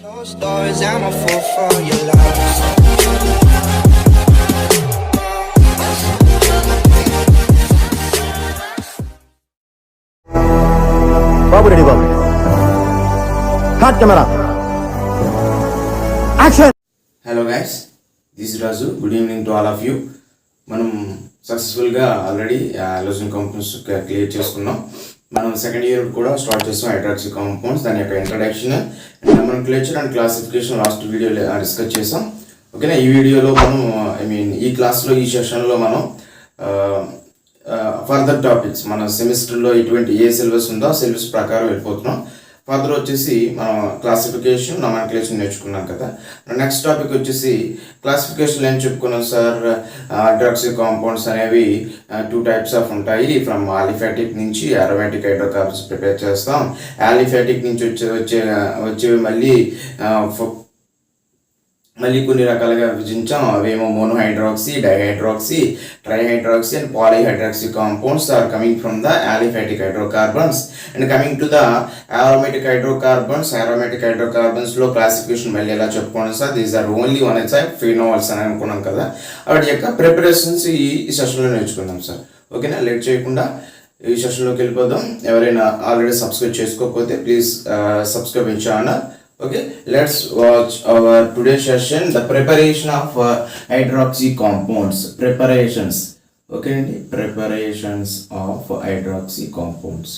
Closed doors, I'm a fool for your love. Babu ready Babu hot camera action. Hello guys, this Raju. Good evening to all of you. మనం సక్సెస్ఫుల్గా already అలోజన్ compounds clear చేసుకున్నాం. మనం second year కూడా start చేస్తాం hydroxy compounds, దాని యొక్క introduction and మనం క్లేచర్ and classification last వీడియోలో డిస్కస్ చేసాం. ఓకేనా, ఈ వీడియోలో మనం ఈ క్లాస్లో ఈ సెషన్లో మనం ఫర్దర్ టాపిక్స్ మన సెమిస్టర్లో ఎటువంటి ఏ సిలబస్ ఉందో ఆ సిలబస్ ప్రకారం వెళ్ళిపోతున్నాం. ఫర్దర్ వచ్చేసి మనం క్లాసిఫికేషన్ నామన్క్లేచర్ నేర్చుకున్నాం కదా. నెక్స్ట్ టాపిక్ వచ్చేసి క్లాసిఫికేషన్ ఏం చెప్పుకున్నాం సార్, హైడ్రాక్సీ కాంపౌండ్స్ అనేవి 2 టైప్స్ ఆఫ్ ఉంటాయి. ఫ్రమ్ ఆలిఫాటిక్ నుంచి అరోమాటిక్ హైడ్రోకార్బన్స్ ప్రిపేర్ చేస్తాం. ఆలిఫాటిక్ నుంచి వచ్చేవి మళ్ళీ కొన్ని రకాలుగా విభజించాం. అవేమో monohydroxy, dihydroxy, trihydroxy and polyhydroxy compounds are coming from the aliphatic hydrocarbons. And coming to the aromatic hydrocarbons లో క్లాసిఫికేషన్ మళ్ళీ ఎలా చెప్పుకోండి sir, these are only one type phenols అని అనుకున్నాం కదా. వాటి యొక్క ప్రిపరేషన్స్ ఈ సెషన్లో నేర్చుకుందాం సార్. ఓకేనా, లేట్ చేయకుండా ఈ సెషన్లోకి వెళ్ళిపోదాం. ఎవరైనా ఆల్రెడీ సబ్స్క్రైబ్ చేసుకోకపోతే please subscribe my channel. Okay, let's watch our today's session, the preparation of hydroxy compounds. Preparations. Okay, preparations of hydroxy compounds.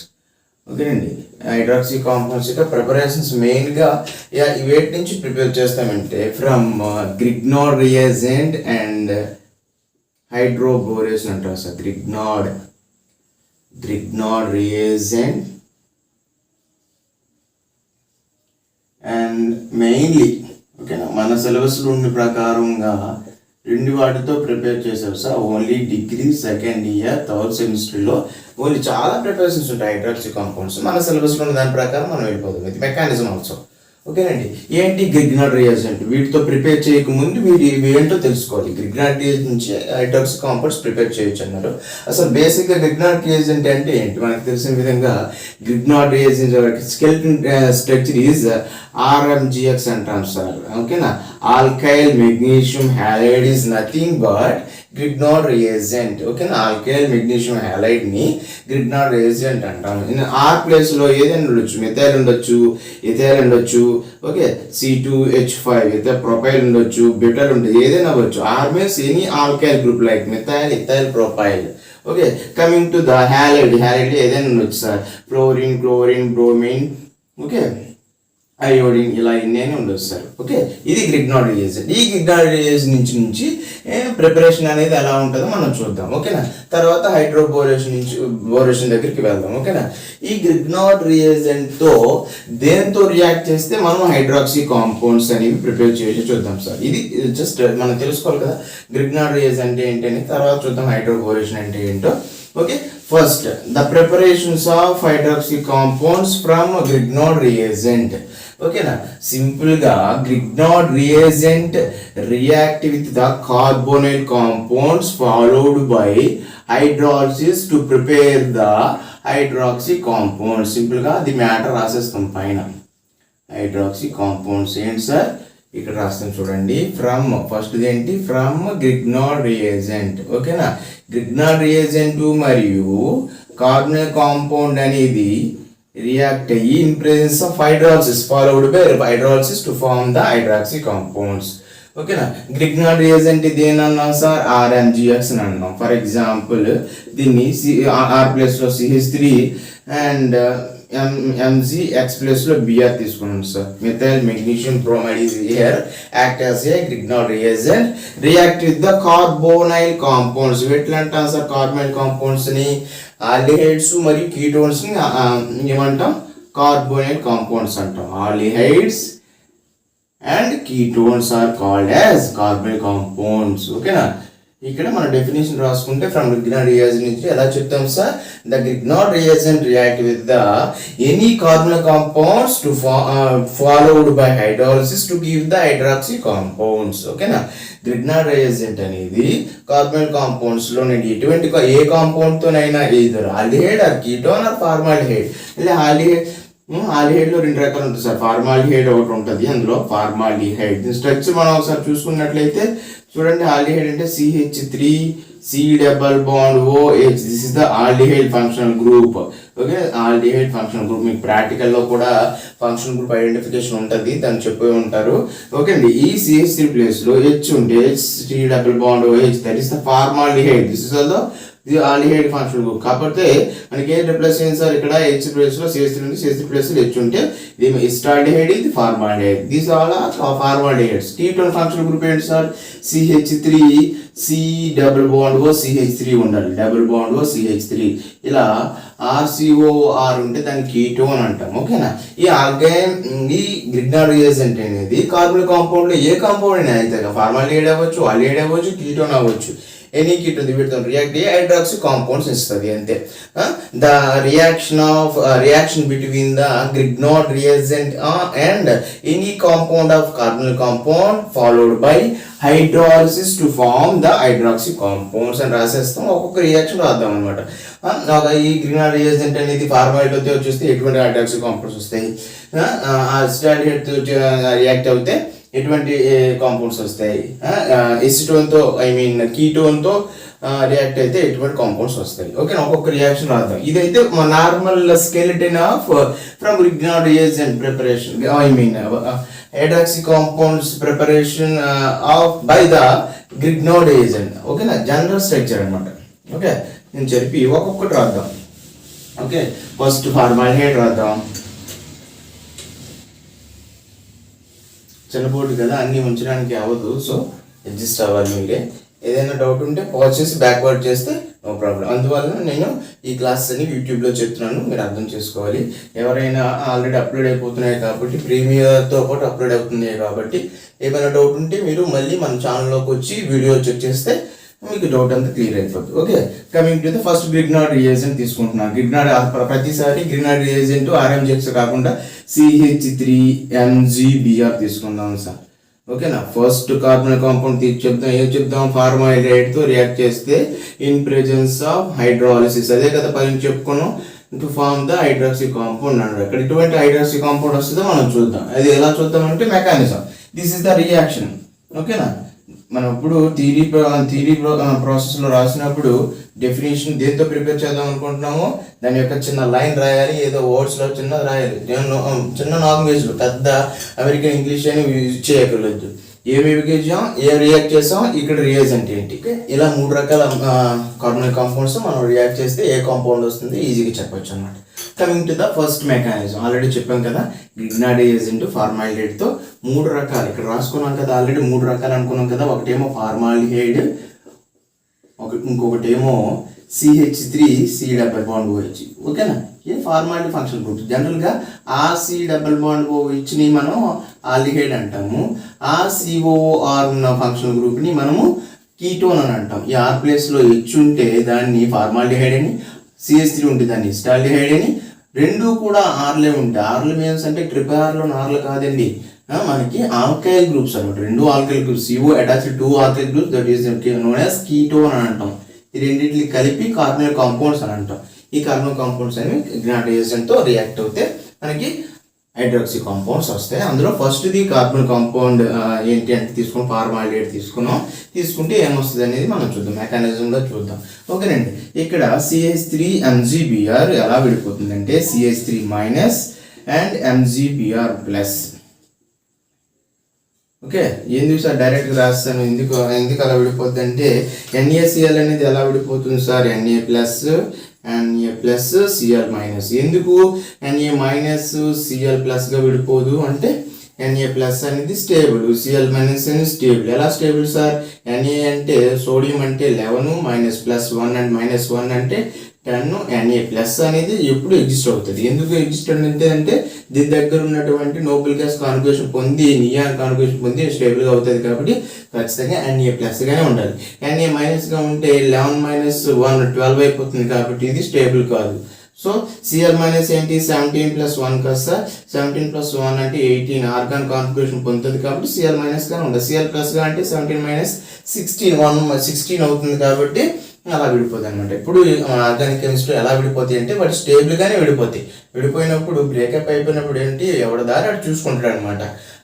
Okay అండి, హైడ్రాక్సీ కాంపౌండ్స్ యొక్క ప్రిపరేషన్స్ మెయిన్గా వేటి నుంచి ప్రిపేర్ చేస్తామంటే ఫ్రమ్ గ్రిగ్నార్డ్ రియేజెంట్ అండ్ హైడ్రోబోరేస్ అంటారు sir. Grignard reagent and mainly ఓకేనా మన సిలబస్లో ఉన్న ప్రకారంగా 2 వాటితో ప్రిపేర్ చేశారు sir. Only degree second year third సెమిస్టర్లో ఓన్లీ చాలా ప్రిపరేషన్స్ ఉంటాయి హైడ్రాక్సీ కాంపౌండ్స్. మన సిలబస్లో ఉన్న దాని ప్రకారం మనం వెళ్ళిపోతాం. ఇది మెకానిజం ఆల్సో. ఓకేనండి, ఏంటి గ్రిగ్నార్డ్ రియేజెంట్? వీటితో ప్రిపేర్ చేయకముందు ఇవి ఏంటో తెలుసుకోవాలి. గ్రిగ్నార్డ్ రియేజెంట్ నుంచి హైడ్రాక్సీ కాంపౌండ్స్ ప్రిపేర్ చేయొచ్చు అన్నారు. అసలు బేసిక్గా గ్రిగ్నార్డ్ రియేజెంట్ అంటే ఏంటి? మనకు తెలిసిన విధంగా Grignard reagent skeleton structure is RMGX అంటాం సార్. ఓకేనా, alkyl magnesium halide is nothing but Grignard reagent. ఓకేనా, ఆల్కైల్ మెగ్నీషియం హ్యాలైడ్ ని గ్రిగ్నార్డ్ రియేజెంట్ అంటాం. ఆర్ ప్లేస్ లో ఏదైనా ఉండొచ్చు, మిథైల్ ఉండొచ్చు, ఇథైల్ ఉండొచ్చు, ఓకే, C2H5 అయితే ప్రొపైల్ ఉండొచ్చు, బిటల్ ఉండొచ్చు, ఏదైనా అవ్వచ్చు. R means any alkyl group like methyl, ethyl, propyl. Okay, coming to the halide ఏదైనా ఉండొచ్చు sir. Fluorine, chlorine, bromine, okay, iodine, ఇలా ఇన్నేనే ఉండొచ్చు సార్. ఓకే, ఇది గ్రిగ్నార్డ్ రియేజెంట్. ఈ గ్రిగ్నార్డ్ రియేజెంట్ నుంచి ప్రిపరేషన్ అనేది ఎలా ఉంటుందో మనం చూద్దాం. ఓకేనా, తర్వాత బోరేషన్ దగ్గరికి వెళ్దాం. ఓకేనా, ఈ గ్రిగ్నార్డ్ రియేజెంట్తో దేంతో రియాక్ట్ చేస్తే మనం హైడ్రాక్సీ కాంపౌండ్స్ అనేవి ప్రిపేర్ చేసి చూద్దాం సార్. ఇది జస్ట్ మనం తెలుసుకోవాలి కదా గ్రిగ్నార్డ్ రియేజెంట్ ఏంటి అని. తర్వాత చూద్దాం హైడ్రోబోరేషన్ అంటే ఏంటో. Okay, first the preparations of hydroxy compounds from Grignard reagent. ఓకేనా, సింపుల్గా Grignard reagent react with the carbonyl compounds followed by hydrolysis to prepare the hydroxy compounds. సింపుల్గా అది మ్యాటర్ రాసేస్తాం పైన. హైడ్రాక్సీ కాంపౌండ్స్ ఏంటి సార్, ఇక్కడ రాస్తాం చూడండి. ఫస్ట్ ఏంటి, ఫ్రమ్ గ్రిగ్నార్డ్ రియేజెంట్. ఓకేనా, గ్రిగ్నార్డ్ రియేజెంట్ మరియు కార్బోనైల్ కాంపౌండ్ అనేది రియాక్ట్ అయ్యి in presence of hydrolysis followed by hydrolysis to form the hydroxy compounds. ఓకేనా, గ్రిగ్నార్డ్ రియేజెంట్ ఇది ఏమన్నాం సార్, RMGX అని అన్నాం. ఫర్ ఎగ్జాంపుల్ దీన్ని R ప్లేస్లో CH3 అండ్ MgX ప్లేస్లో Br తీసుకున్నాం sir. Methyl magnesium bromide is here act as a Grignard reagent react with the carbonyl compounds. వీటిలో అంటాం సార్ కార్బోనైల్ కాంపౌండ్స్ ని, ఆల్డిహైడ్స్ మరియు కీటోన్స్ ని ఏమంటాం, కార్బోనైల్ కాంపౌండ్స్ అంటాం. Aldehydes and ketones are called as carbonyl compounds. ఓకేనా, ఇక్కడ మన డెఫినేషన్ రాసుకుంటే ఫ్రమ్ గ్రిగ్నార్డ్ రియేజెంట్ నుంచి ఎలా చెప్తాం sir, the Grignard reagent react with the any carbonyl compounds to followed by hydrolysis to give the hydroxy compounds. ఓకేనా, Grignard reagent అనేది carbonyl compounds లో నేను ఏ కాంపౌండ్ తోనైనా ఇద్దరు aldehyde or ketone or formaldehyde, లేదా ఆల్డిహైడ్లో 2 రకాలు ఉంటుంది సార్. ఫార్మాల్డిహైడ్ ఒకటి ఉంటుంది, అందులో ఫార్మాల్డిహైడ్. దీని స్ట్రక్చర్ మనం ఒకసారి చూసుకున్నట్లయితే చూడండి, ఆల్డిహైడ్ అంటే CH3 C double bond OH. This is the aldehyde functional group. Okay, aldehyde functional group మీకు ప్రాక్టికల్లో కూడా ఫంక్షనల్ గ్రూప్ ఐడెంటిఫికేషన్ ఉంటుంది, దాన్ని చెప్పి ఉంటారు. ఓకే అండి, ఈ CH3 ప్లేస్లో H ఉంటే C double bond OH, that is the formaldehyde. This is also ఇది ఆల్డిహైడ్ ఫంక్షనల్ గ్రూప్. కాకపోతే మనకి ఏ ప్లస్ ఏంటి సార్, ఇక్కడ H ప్లేస్లో CH3 ఉంది, CH3 ప్లేస్లో H ఉంటే ఇది ఎస్టాల్డిహైడ్, ఇది formaldehyde. These all formaldehydes. Ketone functional group ఏంటి sir, CH3 C double bond O CH3 ఉండాలి, డబుల్ బాండ్ O CH3. ఇలా RCOR ఉంటే దాన్ని కీటోన్ అంటాం. ఓకేనా, ఈ ఆల్కైన్ ఈ గ్రిగ్నార్డ్ రియేజెంట్ అనేది కార్బన్ కాంపౌండ్లో ఏ కాంపౌండ్ అయినా అయితే ఫార్మాల్డిహైడ్ అవ్వచ్చు, ఆల్డిహైడ్ అవ్వచ్చు, కీటోన్ అవ్వచ్చు. ఎనీ కీటోన్ వీటితో రియాక్ట్ అయ్యి హైడ్రాక్సీ కాంపౌండ్స్ ఇస్తుంది అంతే. The reaction between the Grignard reagent and any compound of carbonyl compound followed by hydrolysis to form the hydroxy compounds అని రాసేస్తాం. ఒక్కొక్క రియాక్షన్ రాద్దాం అనమాట. ఈ గ్రిగ్నార్డ్ రియేజెంట్ అనేది ఫార్మాల్డిహైడ్ వచ్చేస్తే ఎటువంటి హైడ్రాక్సీ కాంపౌండ్స్ వస్తాయి, అసిటాల్డిహైడ్ రియాక్ట్ అవుతే ఎటువంటి కాంపౌండ్స్ వస్తాయి, ఎసిటోన్తో కీటోన్తో రియాక్ట్ అయితే ఎటువంటి కాంపౌండ్స్ వస్తాయి. ఓకే, ఒక్కొక్క రియాక్షన్ రాద్దాం. ఇదైతే normal skeleton of from Grignard reagent preparation, hydroxy compounds preparation of by the Grignard reagent. ఓకేనా, జనరల్ స్ట్రక్చర్ అనమాట. ఓకే, నేను చెప్పి ఒక్కొక్కటి రాద్దాం. ఓకే, ఫస్ట్ ఫార్మాల్డిహైడ్ రాద్దాం. చిన్నపోటు కదా, అన్నీ ఉంచడానికి అవ్వదు, సో అడ్జస్ట్ అవ్వాలి. మీరే ఏదైనా డౌట్ ఉంటే పాజ్ చేసి బ్యాక్వర్డ్ చేస్తే నో ప్రాబ్లం. అందువల్ల నేను ఈ క్లాస్ అని యూట్యూబ్లో చెప్తున్నాను, మీరు అర్థం చేసుకోవాలి. ఎవరైనా ఆల్రెడీ అప్లోడ్ అయిపోతున్నాయి కాబట్టి, ప్రీమియర్తో పాటు అప్లోడ్ అవుతున్నాయి కాబట్టి, ఏమైనా డౌట్ ఉంటే మీరు మళ్ళీ మన ఛానల్లోకి వచ్చి వీడియో చెక్ చేస్తే మీకు డౌట్ అంతా క్లియర్ అయిపోతుంది. Okay, coming to the first Grignard reagent తీసుకుంటున్నాను. గ్రిగ్నార్డ్ ప్రతిసారి గ్రిగ్నార్డ్ రియేజెంట్ RMGX కాకుండా CH3MgBr తీసుకుందాం సార్. ఓకేనా, ఫస్ట్ కార్బన్ కాంపౌండ్ చెప్దాం. ఏం చెప్దాం, ఫార్మాల్డిహైడ్తో రియాక్ట్ చేస్తే ఇన్ ప్రెజెన్స్ ఆఫ్ హైడ్రాలిసిస్, అదే కదా పైన చెప్పుకున్నాం, to form the hydroxy compound అన్నాడు. అక్కడ ఎటువంటి హైడ్రాక్సీ కాంపౌండ్ వస్తుందో మనం చూద్దాం. అది ఎలా చూద్దాం అంటే mechanism. This is the reaction. ఓకేనా, మనం ఇప్పుడు థియరీ ప్రాసెస్లో రాసినప్పుడు డెఫినేషన్ దేంతో ప్రిపేర్ చేద్దాం అనుకుంటున్నామో దాని యొక్క చిన్న లైన్ రాయాలి, ఏదో వర్డ్స్లో చిన్నది రాయాలి, చిన్న లాంగ్వేజ్లో, పెద్ద అమెరికన్ ఇంగ్లీష్ అని యూజ్ చేయగలదు. ఏమి ఏం రియాక్ట్ చేసాం, ఇక్కడ రియేజెంట్ ఏంటి, ఇలా 3 రకాల కార్బనల్ కాంపౌండ్స్ మనం రియాక్ట్ చేస్తే ఏ కాంపౌండ్ వస్తుంది ఈజీగా చెప్పొచ్చు అనమాట. Coming to the first mechanism, already చెప్పాం కదా, గ్రిగ్నార్డ్ రియేజెంట్ ఫార్మాల్డిహైడ్తో 3 రకాలు ఇక్కడ రాసుకున్నాం కదా, ఆల్రెడీ 3 రకాలు అనుకున్నాం కదా. ఒకటేమో ఫార్మాల్డిహైడ్, ఇంకొకటేమో CH3 C double bond OH. ఓకేనా, ఏ ఫార్మాలిటీ ఫంక్షన్ గ్రూప్. జనరల్గా C డబల్ బాండ్ OHని మనం ఆల్డిహైడ్ అంటాము, COR ఉన్న ఫంక్షన్ గ్రూప్ని మనము కీటోన్ అని అంటాం. ఈ R ప్లేస్లో H ఉంటే దాన్ని ఫార్మాల్డిహైడ్ అని, CH3 ఉంటే దాన్ని ఎస్టాల్డిహైడ్ అని. 2 కూడా ఆర్లే ఉంటాయి. ఆర్లు మీన్స్ అంటే ట్రిపుల్ ఆర్లో ఆర్లు కాదండి, మనకి ఆల్కైల్ గ్రూప్స్ అనమాట. 2 alkyl groups, CO attached 2 alkyl groups, that is known as ketone అని అంటాం. ఈ రెండింటిని కలిపి కార్బనల్ కాంపౌండ్స్ అని అంటాం. ఈ కార్బనల్ కాంపౌండ్స్ అనేవి గ్రిగ్నార్డ్ రియేజెంట్తో రియాక్ట్ అవుతే మనకి హైడ్రాక్సీ కాంపౌండ్స్ వస్తాయి. అందులో ఫస్ట్ది కార్బన్ కాంపౌండ్ ఏంటి అంటే తీసుకుని ఫార్మాల్డిహైడ్ తీసుకుంటే ఏమొస్తుంది అనేది మనం చూద్దాం, మెకానిజంలో చూద్దాం. ఓకేనండి, ఇక్కడ CH3MgBr ఎలా విడిపోతుందంటే CH3- అండ్ MgBr+. ఓకే, ఎందుకు సార్ డైరెక్ట్గా రాస్తాను, ఎందుకు అలా విడిపోద్ది అంటే NaCl అనేది ఎలా విడిపోతుంది సార్, Na+, Cl-. ఎందుకు Na- Cl+గా విడిపోదు అంటే Na+ అనేది స్టేబుల్, Cl- అనేది స్టేబుల్. ఎలా స్టేబుల్ సార్, Na అంటే సోడియం అంటే 11, -+1 అండ్ -1 అంటే 10. Na+ అనేది ఎప్పుడు ఎగ్జిస్ట్ అవుతుంది. ఎందుకు ఎగ్జిస్ట్ అంటే దీని దగ్గర ఉన్నటువంటి నోబెల్ గ్యాస్ కాన్జుగేషన్ పొంది, నియాన్ కాన్జుగేషన్ పొంది స్టేబుల్గా అవుతుంది కాబట్టి ఖచ్చితంగా Na+గానే ఉండాలి. Na- ఉంటే 11 - 1 12 అయిపోతుంది కాబట్టి ఇది స్టేబుల్ కాదు. సో Cl- ఏంటి, 17+1 కదా సార్, 17+1 అంటే 18 ఆర్గాన్ కాన్ఫిగరేషన్ పొందుతుంది కాబట్టి Cl- గానే ఉండాలి. Cl+గా అంటే 17 - 16 అవుతుంది కాబట్టి అలా విడిపోతాయి అనమాట. ఇప్పుడు ఆర్గానిక్ కెమిస్ట్రీ ఎలా విడిపోతాయి అంటే వాటి స్టేబుల్గానే విడిపోతాయి. విడిపోయినప్పుడు బ్రేకప్ అయిపోయినప్పుడు ఏంటి ఎవరి దారి అటు చూసుకుంటాడు అనమాట.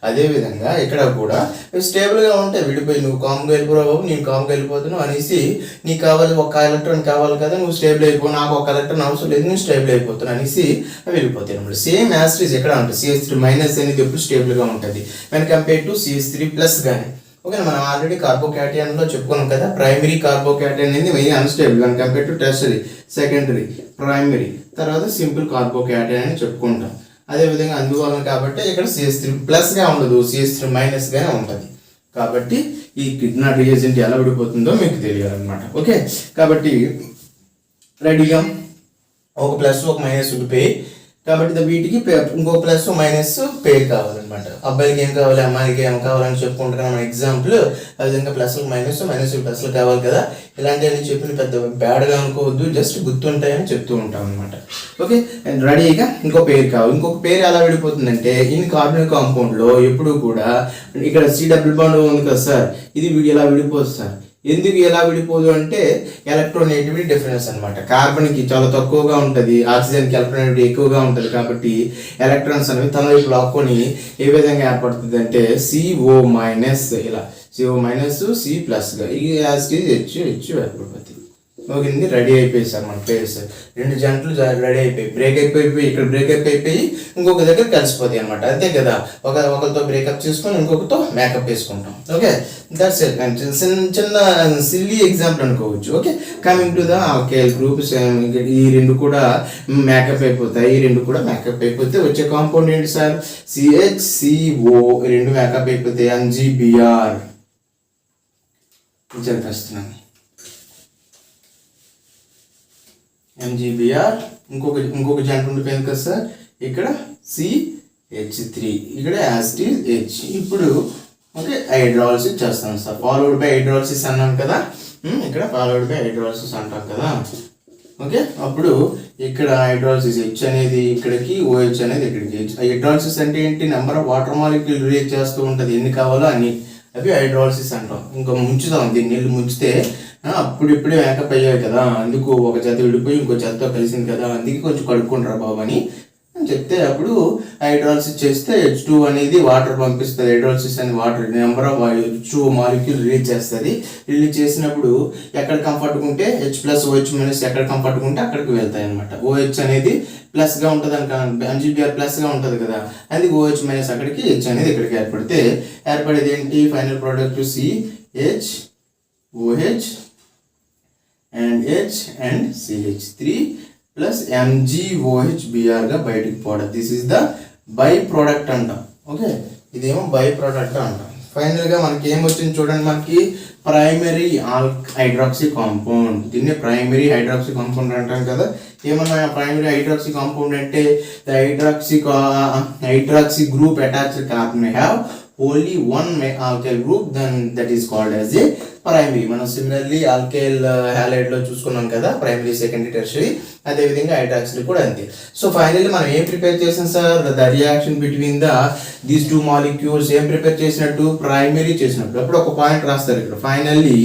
అదేవిధంగా ఇక్కడ కూడా స్టేబుల్గా ఉంటాయి. విడిపోయి నువ్వు కామ్గా వెళ్ళిపోరావు, నేను కామ్గా వెళ్ళిపోతున్నావు అనేసి నీకు కావాలి ఒక ఎలక్ట్రాన్ కావాలి కదా, నువ్వు స్టేబుల్ అయిపో, నాకు ఒక ఎలక్ట్రాన్ అవసరం లేదు, నేను స్టేబుల్ అయిపోతున్నాను అనేసి అవి వెళ్ళిపోతాయి అనమాట. సేమ్ యాసిడ్స్ ఎక్కడ ఉంటుంది, CH3- అనేది ఎప్పుడు స్టేబుల్గా ఉంటుంది వెన్ కంపేర్ టు CH3+ కానీ. ఓకే, మనం ఆల్రెడీ కార్బోక్యాటయాన్లో చెప్పుకున్నాం కదా, ప్రైమరీ కార్బోక్యాటయాన్ అనేది main unstable when compare to tertiary, secondary, primary, తర్వాత సింపుల్ కార్బోక్యాటయాన్ అని చెప్పుకుంటాం. అదేవిధంగా అందువలన కాబట్టి ఇక్కడ CH3+గా ఉండదు, CH3- ఉంటుంది. కాబట్టి ఈ కిడ్నాట్ రియేజెంట్ ఎలా విడిపోతుందో మీకు తెలియాలన్నమాట. ఓకే, కాబట్టి రెడీగా ఒక ప్లస్ ఒక మైనస్ ఉండిపోయి, కాబట్టి వీటికి ఇంకో ప్లస్ మైనస్ పేరు కావాలన్నమాట. అబ్బాయికి ఏం కావాలి, అమ్మాయికి ఏం కావాలని చెప్పుకుంటున్నాం మన ఎగ్జాంపుల్. అదేవిధంగా ప్లస్లకు మైనస్, మైనస్కి ప్లస్లు కావాలి కదా. ఇలాంటివన్నీ చెప్పిన పెద్ద బ్యాడ్గా అనుకోవద్దు, జస్ట్ గుర్తుంటాయని చెప్తూ ఉంటాం అనమాట. ఓకే, రెడీగా ఇంకో పేరు కావాలి. ఇంకొక పేరు ఎలా విడిపోతుందంటే ఇన్ కార్బనిక్ కాంపౌండ్లో ఎప్పుడు కూడా ఇక్కడ C డబుల్ బాండ్ ఉంది కదా సార్, ఇది ఎలా విడిపోతుంది సార్. ఎందుకు ఎలా విడిపోదు అంటే ఎలక్ట్రోనెగటివిటీ డిఫరెన్స్ అనమాట. కార్బన్కి చాలా తక్కువగా ఉంటుంది, ఆక్సిజన్కి ఎలక్ట్రోనెగటివిటీ ఎక్కువగా ఉంటుంది. కాబట్టి ఎలక్ట్రాన్స్ అనేవి తన వైపు లాక్కొని ఏ విధంగా ఏర్పడుతుంది అంటే CO-, ఇలా CO-, C+గా ఈ యాసిడ్ హెచ్ ఏర్పడిపోతుంది. ఓకే, రెడీ అయిపోయి మన పేర్స్ రెండు జంటలు రెడీ అయిపోయి బ్రేకప్ ఇక్కడ బ్రేకప్ అయిపోయి ఇంకొక దగ్గర కలిసిపోతాయి అనమాట. అంతే కదా, ఒకరితో బ్రేకప్ చేసుకొని ఇంకొకరితో మేకప్ వేసుకుంటాం. Okay, that's it. చిన్న సిల్లీ ఎగ్జాంపుల్ అనుకోవచ్చు. Okay, coming to the alkyl groups, ఈ రెండు కూడా మేకప్ అయిపోతాయి. ఈ రెండు కూడా మేకప్ అయిపోతే వచ్చే కాంపౌండ్ ఏంటి సార్, CHCO. రెండు మేకప్ అయిపోతాయి, MgBr. చెప్పేస్తున్నాను MgBr. ఇంకొక జంట ఉండిపోయింది కదా సార్, ఇక్కడ CH3, ఇక్కడ యాసిడ్ H. ఇప్పుడు ఓకే హైడ్రాలసిస్ చేస్తాం సార్, ఫాలోడ్ బై హైడ్రాలసిస్ అన్నాం కదా. ఇక్కడ ఫాలోడ్ బై హైడ్రాలసిస్ అంటాం కదా. ఓకే, అప్పుడు ఇక్కడ హైడ్రాలసిస్ H అనేది ఇక్కడికి, OH అనేది ఇక్కడికి. హైడ్రాలసిస్ అంటే ఏంటి, number of water molecule release చేస్తూ ఉంటుంది, ఎన్ని కావాలో అన్ని. అవి హైడ్రాలసిస్ అంటాం. ఇంకా ముంచుతాం, దీన్ని నీళ్ళు ముంచితే అప్పుడిప్పుడే మేకప్ అయ్యాయి కదా, అందుకు ఒక జత విడిపోయి ఇంకో జతతో కలిసింది కదా, అందుకే కొంచెం కడుక్కుంటారా బాబు అని చెప్తే అప్పుడు హైడ్రాలసిస్ చేస్తే H2 అనేది వాటర్ పంపిస్తుంది. హైడ్రాలసిస్ అని water number of H2 molecule release చేస్తుంది. రిలీజ్ చేసినప్పుడు ఎక్కడ కంఫర్ట్గా ఉంటే H+OH- ఎక్కడ కంఫర్ట్గా ఉంటే అక్కడికి వెళ్తాయి అనమాట. OH అనేది ప్లస్గా ఉంటుంది అనుకోండి, MgBr ప్లస్గా ఉంటుంది కదా, అది OH- అక్కడికి, H అనేది ఇక్కడికి ఏర్పడేది ఏంటి, final product CHOH and H and CH3 plus MgOH Br బయటికి పోవడం. This is the by product అంటాం. ఓకే, ఇదేమో బై ప్రోడక్ట్ అంటాం. ఫైనల్గా మనకి ఏమొచ్చింది చూడండి, మనకి ప్రైమరీ హైడ్రాక్సీ కాంపౌండ్. దీన్ని ప్రైమరీ హైడ్రాక్సీ కాంపౌండ్ అంటాం కదా. ఏమన్నా ప్రైమరీ హైడ్రాక్సీ కాంపౌండ్ అంటే the hydroxy group attached carbon have only one alkyl group, then that is called as a primary. మనం సిమిలర్లీ ఆల్కైల్ హ్యాలైడ్ లో చూసుకున్నాం కదా, ప్రైమరీ, సెకండరీ, టెర్షరీ. అదే విధంగా హైడ్రాక్సిల్ కూడా అంతే. సో ఫైనల్లీ మనం ఏం ప్రిపేర్ చేసాం sir, the reaction between these two molecules ఏం ప్రిపేర్ చేసినట్టు, ప్రైమరీ చేసినప్పుడు. అప్పుడు ఒక పాయింట్ రాస్తారు ఇక్కడ, finally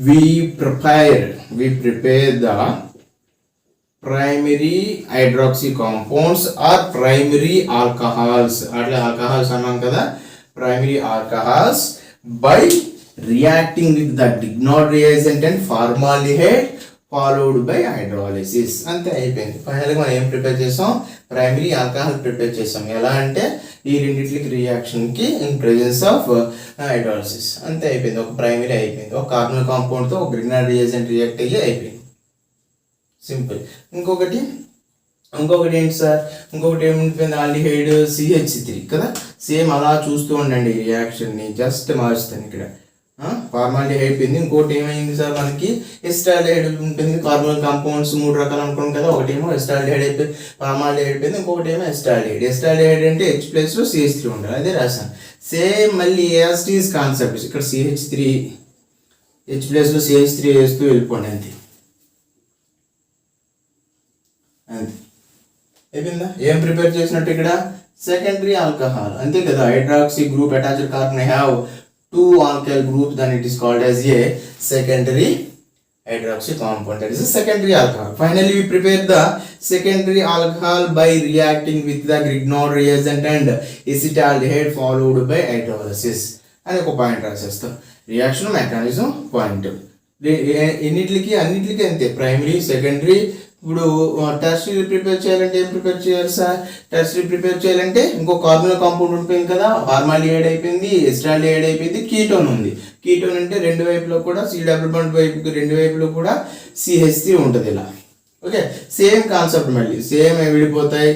we prepare the primary hydroxy compounds or primary alcohols. అట్లా ఆల్కహాల్స్ అన్నాం కదా, primary alcohols by reacting with the Grignard reagent and formaldehyde followed by hydrolysis. అంతే అయిపోయింది. ఫైనల్గా మనం ఏం ప్రిపేర్ చేసాం, ప్రైమరీ ఆల్కహాల్ ప్రిపేర్ చేసాం. ఎలా అంటే ఈ రెండింటికి రియాక్షన్కి ఇన్ ప్రెజెన్స్ ఆఫ్ హైడ్రాలసిస్. అంతే అయిపోయింది, ఒక ప్రైమరీ అయిపోయింది. ఒక కార్బన్ కాంపౌండ్తో ఒక గ్రిగ్నార్డ్ రియేజెంట్ రియాక్ట్ అయ్యి అయిపోయింది, సింపుల్. ఇంకొకటి ఏంటి సార్, ఇంకొకటి ఏముంటుంది, ఆల్డిహైడ్ CH3 కదా. సేమ్ అలా చూస్తూ ఉండండి ఈ రియాక్షన్ని, జస్ట్ మార్చుతాను ఇక్కడ. ఫార్మాలిటీ అయిపోయింది. ఇంకోటి ఏమైంది సార్, మనకి ఎస్టాల్డిహైడ్ ఉంటుంది. కార్బన్ కాంపౌండ్స్ 3 రకాలు అనుకున్నాం కదా, ఒకటేమో ఎస్టాల్డిహైడ్ అయిపోయింది, ఫార్మాలిటీ అయిపోయింది, ఇంకొకటి ఏమో ఎస్టాల్డిహైడ్. ఎస్టాల్డిహైడ్ అంటే H+లో CH3 ఉండాలి, అదే రాశాను. సేమ్ మళ్ళీ యాస్టీస్ కాన్సెప్ట్, ఇక్కడ CH3 H+లో CH3 వేస్తూ వెళ్ళిపోండి, అంతే అయిపోయిందా. ఏం ప్రిపేర్ చేసినట్టు ఇక్కడ, సెకండరీ ఆల్కహాల్, అంతే కదా. Hydroxy group attached carbon have 2 alkyl groups, then it is called as a secondary hydroxy compound, that is a secondary alcohol. Finally we prepare the secondary alcohol by reacting with the Grignard reagent and acetaldehyde followed by hydrolysis అని ఒక point రాసేస్తాం. Reaction mechanism point అన్నిటికి అంతే, primary secondary. ఇప్పుడు tertiary prepare చేయాలంటే ఏం prepare చేయాలి sir? Tertiary prepare చేయాలంటే ఇంకో కార్బన్ కాంపౌండ్ ఉండిపోయింది కదా, ఫార్మాల్డిహైడ్ అయిపోయింది, ఎసిటాల్డిహైడ్ అయిపోయింది, కీటోన్ ఉంది. కీటోన్ అంటే రెండు వైపులో కూడా డబుల్ బాండ్ వైపుకి రెండు వైపులో కూడా CH3 ఉంటుంది ఇలా. ఓకే, సేమ్ కాన్సెప్ట్, మళ్ళీ సేమ్ విడిపోతాయి.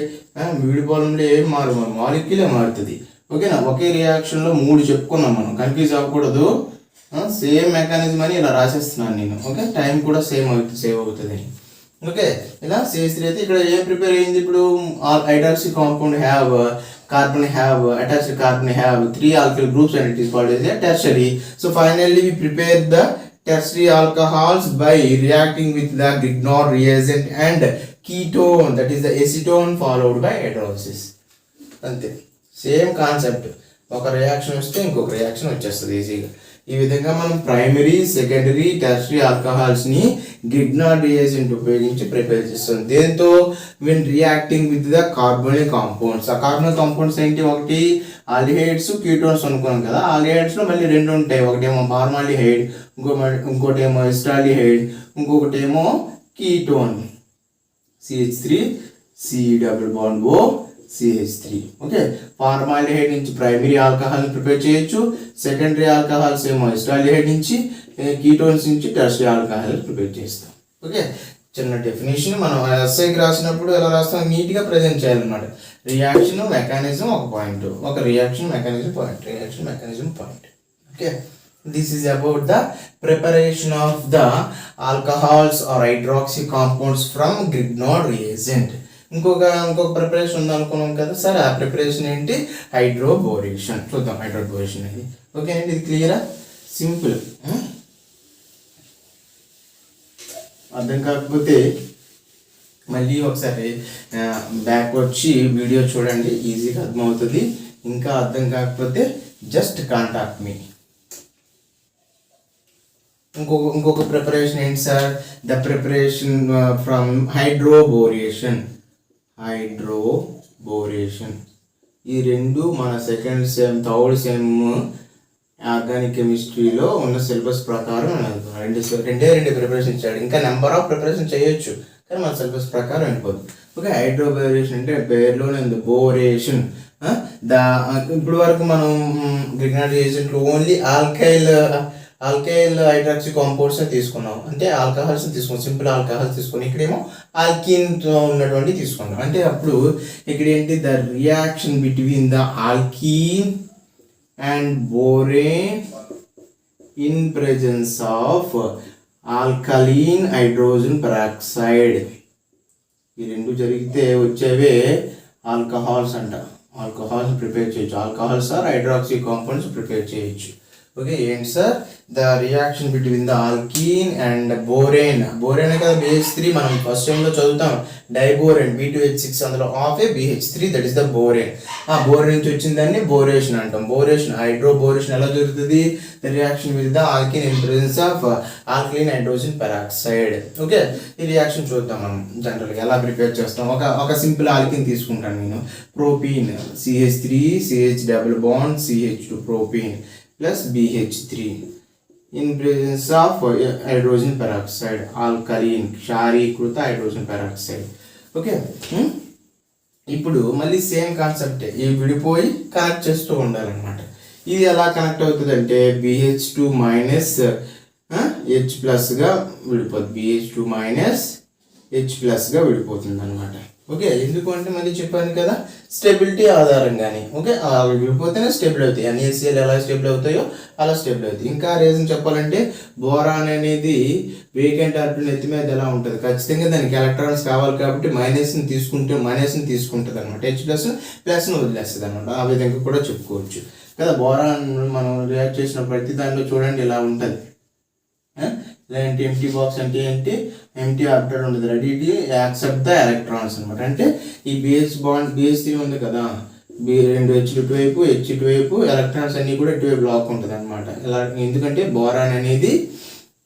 విడిపోవడంలో ఏం మారు మాలిక్యూలే మారుతుంది. ఓకేనా, ఒకే రియాక్షన్లో 3 చెప్పుకున్నాం మనం, కన్ఫ్యూజ్ అవ్వకూడదు. సేమ్ మెకానిజం అని ఇలా రాసేస్తున్నాను నేను. ఓకే, టైం కూడా సేవ్ అవుతుంది. ఓకే, ఇలా CH3 అయితే ఇక్కడ ఏం ప్రిపేర్ అయింది? ఇప్పుడు hydroxy compound have attached carbon have 3 alkyl groups and it is called as a tertiary. So finally we prepare the tertiary alcohols by reacting with the Grignard reagent and ketone, that is the acetone followed by hydrolysis. అంతే, same concept. ఒక reaction వస్తే ఇంకొక reaction వచ్చేస్తుంది ఈజీగా. ఈ విధంగా మనం primary, secondary, tertiary ఆల్కహాల్స్ని గ్రిగ్నార్డ్ రియేజెంట్ ఉపయోగించి ప్రిపేర్ చేస్తాం. దేంతో? When reacting with the carbonic compounds. ఆ కార్బోనిక్ కాంపౌండ్స్ ఏంటి? ఒకటి ఆల్డిహైడ్స్, కీటోన్స్ అనుకున్నాం కదా. ఆల్డిహైడ్స్లో మళ్ళీ 2 ఉంటాయి. ఒకటేమో ఫార్మాల్డిహైడ్, ఇంకోటేమో ఎసిటాల్డిహైడ్, ఇంకొకటేమో ketone CH3COO CH3. Okay, formaldehyde నుంచి ప్రైమరీ ఆల్కహాల్ ప్రిపేర్ చేయొచ్చు, సెకండరీ ఆల్కహాల్స్ ఏమో ఎసిటాల్డిహైడ్ నుంచి, కీటోన్స్ నుంచి టెర్షరీ ఆల్కహాల్ ప్రిపేర్ చేస్తాం. ఓకే, చిన్న డెఫినేషన్ మనం ఎస్ఐకి రాసినప్పుడు ఎలా రాస్తాం, నీట్గా ప్రజెంట్ చేయాలన్నమాట. రియాక్షన్ మెకానిజం ఒక పాయింట్, ఒక reaction mechanism point. Okay, this is about the preparation of the alcohols or hydroxy compounds from Grignard reagent. ఇంకొక ప్రిపరేషన్ ఉంది అనుకున్నాం కదా సార్, ఆ ప్రిపరేషన్ ఏంటి? హైడ్రోబోరేషన్. చూద్దాం హైడ్రోబోరేషన్ అనేది. ఓకే అండి, ఇది క్లియరా? సింపుల్. అర్థం కాకపోతే మళ్ళీ ఒకసారి బ్యాక్ వచ్చి వీడియో చూడండి, ఈజీగా అర్థమవుతుంది. ఇంకా అర్థం కాకపోతే జస్ట్ కాంటాక్ట్ మీ. ఇంకొక ప్రిపరేషన్ ఏంటి sir? The preparation from hydroboration. ఈ రెండు మన second sem, third sem organic కెమిస్ట్రీలో ఉన్న సిలబస్ ప్రకారం రెండే ప్రిపరేషన్ ఇచ్చాడు. ఇంకా నెంబర్ ఆఫ్ ప్రిపరేషన్ చేయొచ్చు, కానీ మన సిలబస్ ప్రకారం వెళ్ళిపోతుంది. ఓకే, హైడ్రోబోరేషన్ అంటే పేరులోనే ఉంది బోరేషన్. ఇప్పుడు వరకు మనం గ్రిగ్నార్డ్ రియేజెంట్లో ఓన్లీ ఆల్కైల్ హైడ్రాక్సీ కాంపౌండ్స్ తీసుకున్నాం, అంటే ఆల్కహాల్స్ తీసుకున్నాం, సింపుల్ ఆల్కహాల్స్ తీసుకున్నాం. ఇక్కడేమో ఆల్కీన్తో ఉన్నటువంటి తీసుకున్నాం. అంటే అప్పుడు ఇక్కడ ఏంటి? The reaction between the alkene and borane in presence of alkaline hydrogen peroxide, ఈ రెండు జరిగితే వచ్చేవే ఆల్కహాల్స్ అంట. ఆల్కహాల్స్ ప్రిపేర్ చేయొచ్చు, alcohols or hydroxy compounds prepare చేయొచ్చు. ఓకే, ఏంటి sir? The reaction between the alkene and borane. Borane కదా BH3 మనం ఫస్ట్ టైంలో చదువుతాం. డైబోరేన్ B2H6, అందులో of BH3, that is the borane. ఆ బోరేన్ నుంచి వచ్చిన దాన్ని బోరేషన్ అంటాం. బోరేషన్, హైడ్రోబోరేషన్ ఎలా జరుగుతుంది? The reaction with the alkyne in presence of alkaline hydrogen peroxide. Okay, ఈ రియాక్షన్ చూద్దాం మనం జనరల్గా ఎలా ప్రిపేర్ చేస్తాం. ఒక సింపుల్ ఆల్కీన్ తీసుకుంటాను నేను. Propene CH3 CH double bond CH2 propene plus BH3 in presence of hydrogen peroxide, alkaline క్షారీకృత హైడ్రోజన్ పెరాక్సైడ్. ఓకే, ఇప్పుడు మళ్ళీ సేమ్ కాన్సెప్టే, ఇవి విడిపోయి కనెక్ట్ చేస్తూ ఉండాలన్నమాట. ఇది ఎలా కనెక్ట్ అవుతుంది అంటే BH2 మైనస్ H ప్లస్గా విడిపోతుంది, BH2 మైనస్ H ప్లస్గా విడిపోతుంది అనమాట. ఓకే, ఎందుకు అంటే మళ్ళీ చెప్పాను కదా, స్టెబిలిటీ ఆధారంగానే. ఓకే, అలా విడిపోతేనే స్టేబుల్ అవుతాయి. NaCl ఎలా స్టేబుల్ అవుతాయో అలా స్టేబుల్ అవుతాయి. ఇంకా రీజన్ చెప్పాలంటే బోరాన్ అనేది వేకెంట్ ఆర్బిటల్ నెత్తి మీద ఎలా ఉంటుంది, ఖచ్చితంగా దానికి ఎలక్ట్రాన్స్ కావాలి కాబట్టి మైనస్ని తీసుకుంటుంది అనమాట. H ప్లస్ని వదిలేస్తుంది అనమాట. ఆ విధంగా కూడా చెప్పుకోవచ్చు కదా. బోరాన్ మనం రియాక్ట్ చేసిన ప్రతి దాంట్లో చూడండి ఇలా ఉంటుంది. ఇలాంటి ఎంటీ బాక్స్ అంటే ఏంటి? ఎంటీ ఆర్బిటల్ ఉంటుంది, ready to accept the electrons అనమాట. అంటే ఈ BH3 ఉంది కదా, రెండు H ఇటువైపు H ఇటువైపు, ఎలక్ట్రాన్స్ అన్నీ కూడా ఇటువైపు బ్లాక్ ఉంటుంది అనమాట. ఇలా ఎందుకంటే బోరాన్ అనేది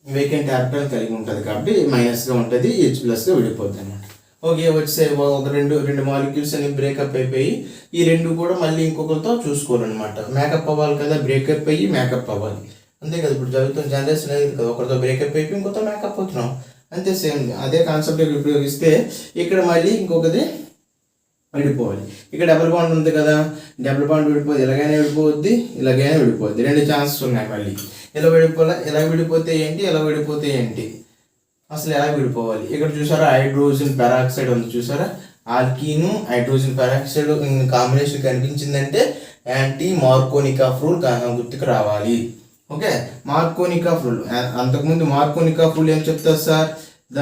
వేకెంట్ ఆర్బిటాల్ కలిగి ఉంటుంది కాబట్టి మైనస్గా ఉంటుంది, H ప్లస్గా విడిపోద్ది అనమాట. ఓకే, వచ్చే ఒక రెండు మాలిక్యూల్స్ అని బ్రేకప్ అయిపోయి ఈ రెండు కూడా మళ్ళీ ఇంకొకరితో చూసుకోవాలన్నమాట. మేకప్ అవ్వాలి కదా, బ్రేకప్ అయ్యి మేకప్ అవ్వాలి అంతే కదా. ఇప్పుడు జరుగుతున్న జనరేషన్ అనేది కదా, ఒకరితో బ్రేకప్ అయిపోయి ఇంకొకరితో మేకప్ అవుతున్నాం అంతే. సేమ్ అదే కాన్సెప్ట్ ఉపయోగిస్తే ఇక్కడ మళ్ళీ ఇంకొకటి విడిపోవాలి. ఇక్కడ డబుల్ బాండ్ ఉంది కదా, డబుల్ బాండ్ విడిపోద్ది, ఇలాగైనా విడిపోద్ది, ఇలాగైనా విడిపోద్ది. రెండు ఛాన్సెస్ ఉన్నాయి మళ్ళీ. ఇలా విడిపోలే, ఇలా విడిపోతే ఏంటి, ఇలా విడిపోతే ఏంటి, అసలు ఎలా విడిపోవాలి. ఇక్కడ చూసారా హైడ్రోజన్ పెరాక్సైడ్ ఉంది చూసారా, ఆల్కీను హైడ్రోజన్ పెరాక్సైడ్ కాంబినేషన్ కనిపించిందంటే యాంటీ మార్కోనిక్ ఆఫ్ రూల్ గుర్తుకు రావాలి. Okay, Markovnikov rule. అంతకుముందు మార్కోనిక్ ఆఫ్ రూల్ ఏం చెప్తారు sir, the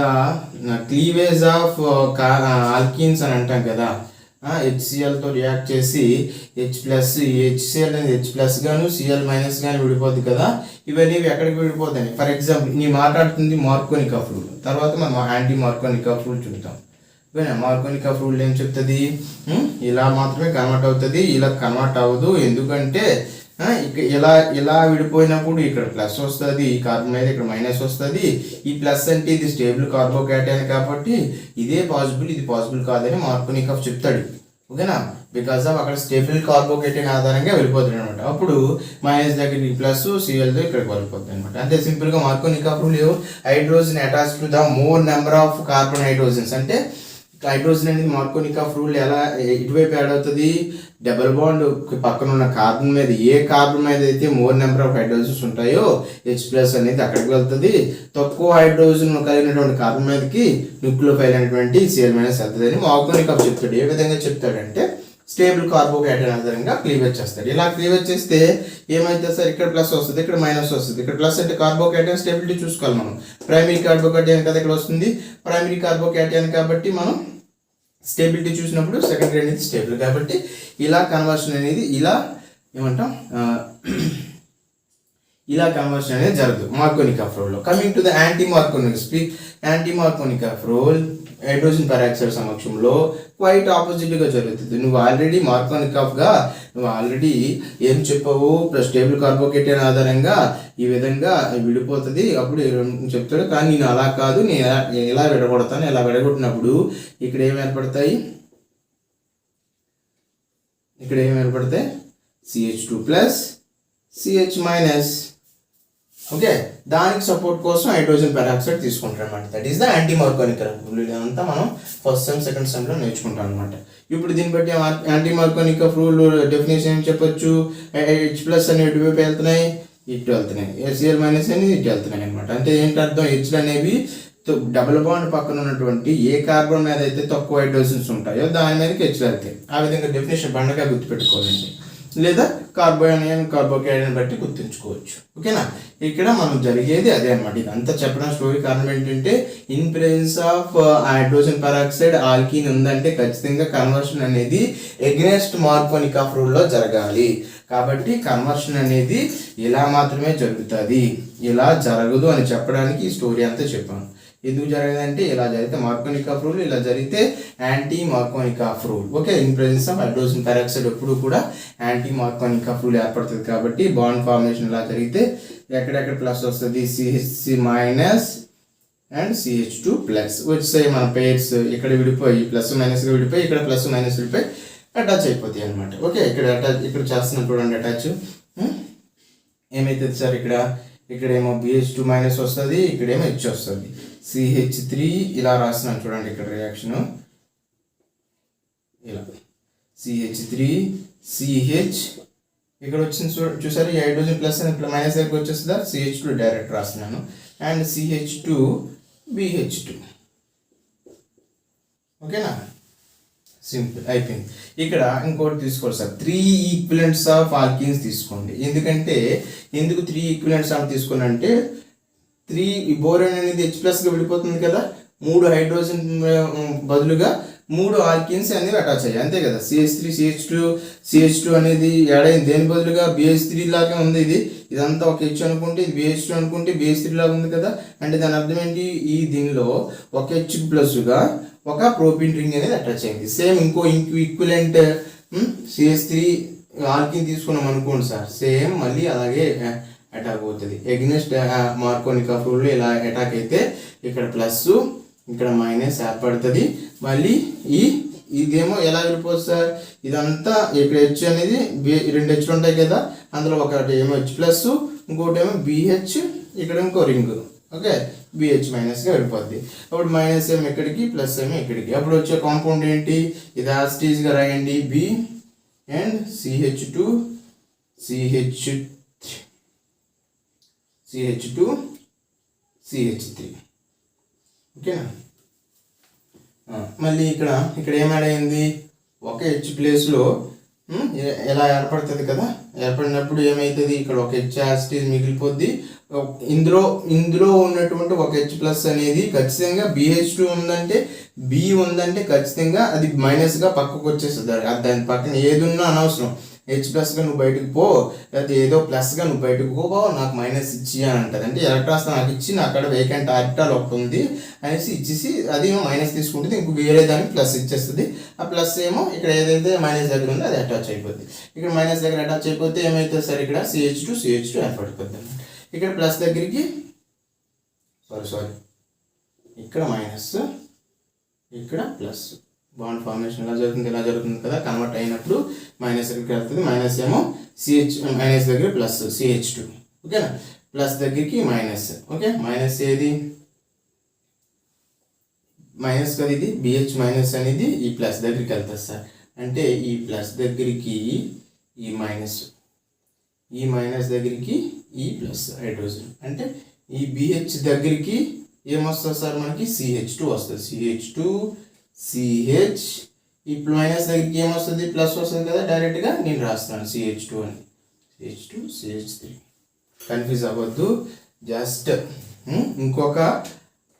cleavage of alkenes అని అంటాం కదా. HClతో రియాక్ట్ చేసి H ప్లస్ HCl అనేది H ప్లస్ గాను Cl మైనస్ గాను విడిపోద్ది కదా. ఇవన్నీ ఎక్కడికి విడిపోతాయి. ఫర్ ఎగ్జాంపుల్ నేను మాట్లాడుతుంది మార్కోనిక్ ఆఫ్ రూల్, తర్వాత మనం యాంటీ మార్కోనిక్ ఆఫ్ రూల్ చూద్దాం. మార్కోనిక్ ఆఫ్ రూల్ ఏం చెప్తుంది, ఇలా మాత్రమే కన్వర్ట్ అవుతుంది, ఇలా కన్వర్ట్ అవ్వదు. ఎందుకంటే ఇలా విడిపోయినప్పుడు ఇక్కడ ప్లస్ వస్తుంది, ఈ కార్బన్ మీద ఇక్కడ మైనస్ వస్తుంది. ఈ ప్లస్ అంటే ఇది స్టేబుల్ కార్బోకేటైన్ కాబట్టి ఇదే పాసిబుల్, ఇది పాసిబుల్ కాదని మార్కోనిక్ ఆఫ్ చెప్తాడు. ఓకేనా, బికాస్ ఆఫ్ అక్కడ స్టేబుల్ కార్బోకేటైన్ ఆధారంగా వెళ్ళిపోతుంది అనమాట. అప్పుడు మైనస్ దగ్గరికి ప్లస్ Clతో ఇక్కడికి వెళ్ళిపోతుంది అనమాట. అంతే సింపుల్గా Markovnikov rule hydrogen attach to the more number of carbon hydrogens. అంటే హైడ్రోజన్ అనేది మార్కోనిక్ ఆఫ్ రూల్ ఎలా ఇటువైపు యాడ్ అవుతుంది, డబుల్ బాండ్ పక్కన ఉన్న కార్బన్ మీద ఏ కార్బన్ మీద అయితే మోర్ నెంబర్ ఆఫ్ హైడ్రోజన్స్ ఉంటాయో H ప్లస్ అనేది అక్కడికి వెళ్తుంది. తక్కువ హైడ్రోజన్ కలిగినటువంటి కార్బన్ మీదకి న్యూక్లియోఫైల్ అనేటువంటి Cl మైనస్ వెళ్తుంది అని మార్కోనిక్ ఆఫ్ చెప్తాడు. ఏ విధంగా చెప్తాడంటే స్టేబుల్ కార్బోకేటైన్ ఆధారంగా క్లీవేజ్ చేస్తాడు. ఇలా క్లీవేజ్ చేస్తే ఏమైతే సార్, ఇక్కడ ప్లస్ వస్తుంది, ఇక్కడ మైనస్ వస్తుంది. ఇక్కడ ప్లస్ అంటే కార్బోకేటైన్ స్టేబిలిటీ చూసుకోవాలి మనం. ప్రైమరీ కార్బోకేటైన్ కదా ఇక్కడ వస్తుంది, ప్రైమరీ కార్బోకేటైన్ కాబట్టి మనం స్టేబిలిటీ చూసినప్పుడు సెకండరీ అనేది స్టేబుల్ కాబట్టి ఇలా కన్వర్షన్ అనేది ఇలా ఏమంటాం, ఇలా కన్వర్షన్ అనేది జరగదు మార్కోనిక్ ఆఫ్ రూల్లో. Coming to the anti Markovnikov rule hydrogen peroxide సమక్షంలో క్వైట్ ఆపోజిట్గా జరుగుతుంది. నువ్వు ఆల్రెడీ మార్కోనిక్ ఆఫ్గా నువ్వు ఆల్రెడీ ఏం చెప్పావు, స్టేబుల్ కార్బోకేటైన్ ఆధారంగా ఈ విధంగా విడిపోతుంది అప్పుడు చెప్తాడు. కానీ నేను అలా కాదు, నేను ఇలా విడగొడతాను. ఇలా విడగొట్టినప్పుడు ఇక్కడ ఏం ఏర్పడతాయి, ఇక్కడ ఏం ఏర్పడతాయి CH2 plus CH minus. Okay, దానికి సపోర్ట్ కోసం హైడ్రోజన్ పెరాక్సైడ్ తీసుకుంటారు అనమాట. That is the anti Markovnikov rule. ఇదంతా మనం ఫస్ట్ సెమ్ సెకండ్ సెమ్లో నేర్చుకుంటాం అనమాట. ఇప్పుడు దీన్ని బట్టి anti Markovnikov rule definition ఏం చెప్పొచ్చు, H ప్లస్ అని ఎటువైపు వెళ్తున్నాయి, ఇటు వెళ్తున్నాయి, Cl మైనస్ అని ఇటు వెళ్తున్నాయి అనమాట. అంటే ఏంటి అర్థం, Hలు అనేవి డబుల్ బాండ్ పక్కన ఉన్నటువంటి ఏ కార్బన్ మీద అయితే తక్కువ హైడ్రోజన్స్ ఉంటాయో దాని మీదకి Hలు వెళ్తాయి. ఆ విధంగా డెఫినేషన్ బండగా గుర్తుపెట్టుకోవాలండి, లేదా కార్బోకేటైన్ బట్టి గుర్తుంచుకోవచ్చు. ఓకేనా, ఇక్కడ మనం జరిగేది అదే అనమాట. ఇదంతా చెప్పడం స్టోరీ కారణం ఏంటంటే in presence of hydrogen peroxide alkyne ఉందంటే ఖచ్చితంగా కన్వర్షన్ అనేది ఎగ్నెస్ట్ మార్కోనిక్ ఆఫ్ రూల్లో జరగాలి. కాబట్టి కన్వర్షన్ అనేది ఇలా మాత్రమే జరుగుతుంది, ఇలా జరగదు అని చెప్పడానికి ఈ స్టోరీ అంతా చెప్పాను. ఎందుకు జరగదంటే ఇలా జరిగితే మార్కోనిక్ ఆఫ్ రూల్, ఇలా జరిగితే anti Markovnikov rule. Okay, in presence of hydrogen peroxide ఎప్పుడు కూడా యాంటీ మార్కోనిక్ ఆఫ్ రూల్ ఏర్పడుతుంది. కాబట్టి బాండ్ ఫార్మేషన్ ఇలా జరిగితే ఎక్కడెక్కడ ప్లస్ వస్తుంది, CH minus and CH2 plus వచ్చాయి మన పేర్స్. ఇక్కడ విడిపోయి ప్లస్ మైనస్గా విడిపోయి, ఇక్కడ ప్లస్ మైనస్ విడిపోయి అటాచ్ అయిపోతాయి అనమాట. ఓకే, ఇక్కడ చేస్తున్నాం చూడండి అటాచ్. ఏమైతుంది సార్, ఇక్కడేమో BH2 మైనస్ వస్తుంది, ఇక్కడేమో H వస్తుంది. CH3 ఇలా రాస్తున్నాను చూడండి, ఇక్కడ రియాక్షన్ ఇలా CH3 CH ఇక్కడ వచ్చింది చూసారు, ఈ హైడ్రోజన్ ప్లస్ అని మైనస్ దగ్గరికి వచ్చేస్తుందా, CH2 డైరెక్ట్ రాస్తున్నాను అండ్ CH2 BH2. ఓకేనా, సింపుల్ అయిపోయింది. ఇక్కడ ఇంకోటి తీసుకోండి సార్, 3 ఈక్విలెంట్స్ ఆఫ్ ఆల్కీన్స్ తీసుకోండి. ఎందుకు 3 ఈక్విలెంట్స్ ఆఫ్ తీసుకున్నా అంటే 3 బోరాన్ అనేది H ప్లస్గా విడిపోతుంది కదా, 3 హైడ్రోజన్ బదులుగా 3 ఆల్కీన్స్ అనేవి అటాచ్ అయ్యాయి అంతే కదా. CH3 CH2 అనేది యాడ్ అయింది దేని బదులుగా, BH3 లాగా ఉంది. ఇదంతా ఒక H అనుకుంటే ఇది BH2 అనుకుంటే BH3 లాగా ఉంది కదా. అంటే దాని అర్థం ఏంటి, ఈ దీనిలో ఒక H ప్లస్గా ఒక ప్రోపీన్ రింగ్ అనేది అటాచ్ అయింది. సేమ్ ఇంకో ఈక్విలెంట్ CH3 ఆల్కీన్ తీసుకున్నాం అనుకోండి సార్, సేమ్ మళ్ళీ అలాగే అటాక్ అవుతుంది. ఎగ్నెస్ట్ మార్కోనిక్ ఆఫ్ రూల్లో ఇలా అటాక్ అయితే ఇక్కడ ప్లస్ ఇక్కడ మైనస్ ఏర్పడుతుంది. మళ్ళీ ఇదేమో ఎలా వెళ్ళిపోతుంది సార్, ఇదంతా ఇక్కడ హెచ్ అనేది రెండు హెచ్లు ఉంటాయి కదా, అందులో ఒకటి ఏమో హెచ్ ప్లస్, ఇంకోటి ఏమో బిహెచ్, ఇక్కడ ఇంకో రింగ్, ఓకే, బిహెచ్ మైనస్గా వెళ్ళిపోద్ది. అప్పుడు మైనస్ ఏమో ఇక్కడికి, ప్లస్ ఏమో ఇక్కడికి. అప్పుడు వచ్చే కాంపౌండ్ ఏంటి, ఇది యాస్టీస్గా రాయండి, బి అండ్ CH2 CH3, ఓకేనా. మళ్ళీ ఇక్కడ ఏం యాడ్ అయింది, ఒక హెచ్ ప్లేస్లో ఎలా ఏర్పడుతుంది కదా, ఏర్పడినప్పుడు ఏమవుతుంది, ఇక్కడ ఒక హెచ్ యాసిటీస్ మిగిలిపోద్ది. ఇందులో ఉన్నటువంటి ఒక హెచ్ ప్లస్ అనేది ఖచ్చితంగా BH2 ఉందంటే, B ఉందంటే ఖచ్చితంగా అది మైనస్గా పక్కకు వచ్చేస్తుంది. దాని పక్కన ఏది ఉన్నా అనవసరం, హెచ్ ప్లస్గా నువ్వు బయటకు పో, లేకపోతే ఏదో ప్లస్గా నువ్వు బయటకు పో, నాకు మైనస్ ఇచ్చి అని అంటుంది. అంటే ఎలక్ట్రాన్స్ నాకు ఇచ్చి నాకు అక్కడ వేకెంట్ ఆర్బిటాల్ ఒకటి ఉంది అనేసి ఇచ్చేసి అది ఏమో మైనస్ తీసుకుంటుంది, ఇంకో వేరే దానికి ప్లస్ ఇచ్చేస్తుంది. ఆ ప్లస్ ఏమో ఇక్కడ ఏదైతే మైనస్ దగ్గర ఉందో అది అటాచ్ అయిపోద్ది. ఇక్కడ మైనస్ దగ్గర అటాచ్ అయిపోతే ఏమవుతుంది సార్, ఇక్కడ CH2 ఏర్పడిపోద్ది అనమాట. ఇక్కడ ప్లస్ దగ్గరికి ఇక్కడ మైనస్, ఇక్కడ ప్లస్, బాండ్ ఫార్మేషన్ ఇలా జరుగుతుంది కదా. కన్వర్ట్ అయినప్పుడు మైనస్ దగ్గరికి వెళ్తుంది, మైనస్ ఏమో మైనస్ దగ్గర ప్లస్ CH2, ఓకేనా. ప్లస్ దగ్గరికి మైనస్, ఓకే, మైనస్ ఏది మైనస్ కదా, ఇది BH మైనస్ అనేది ఈ ప్లస్ దగ్గరికి వెళ్తుంది సార్. అంటే ఈ ప్లస్ దగ్గరికి ఈ మైనస్ దగ్గరికి ఈ ప్లస్ హైడ్రోజన్, అంటే ఈ BH దగ్గరికి ఏమొస్తుంది సార్ మనకి CH2 వస్తుంది. CH ఇప్పుడు మైనస్ దగ్గరికి ఏమొస్తుంది, ప్లస్ వస్తుంది కదా, డైరెక్ట్గా నేను రాస్తాను CH2 అని, CH3. కన్ఫ్యూజ్ అవ్వద్దు. జస్ట్